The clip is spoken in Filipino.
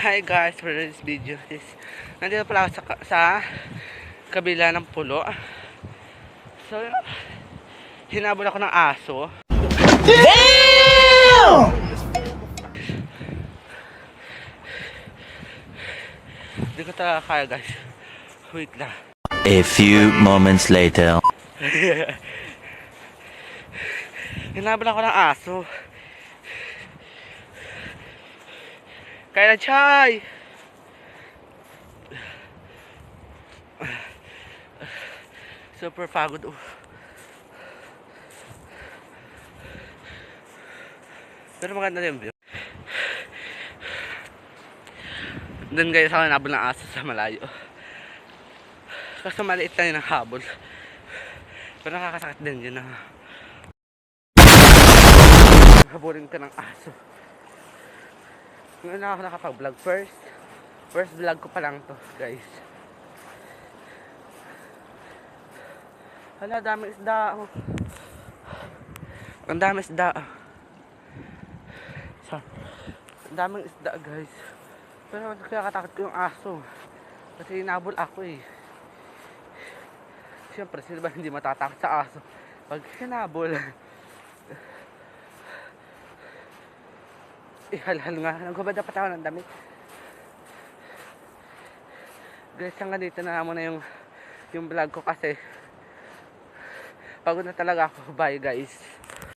Hi guys, for this video is nandito pala ako sa kabila ng pulo. So, hinabol ako ng aso. Damn! Hindi ko talaga kaya guys. Wait lang. A few moments later. Hinabol ako ng aso. Kaya na, Chay! Super pagod. Pero maganda din view. Doon guys ako nabol ng aso sa malayo. Kasi maliit lang yun ang habol. Pero nakakasakit din yun na habulin ka ng aso. Ngayon na ako nakapag-vlog. First vlog ko pa lang to guys. Hala, daming isda. Ang daming isda. Ang daming isda guys. Pero kaya katakot ko yung aso. Kasi hinabol ako eh. Siyempre sila ba hindi matatakot sa aso pag hinabol. Halhal nga. Nagbabad dapat ako ng damit. Guys, hanggang dito na muna yung vlog ko kasi pagod na talaga ako. Bye guys.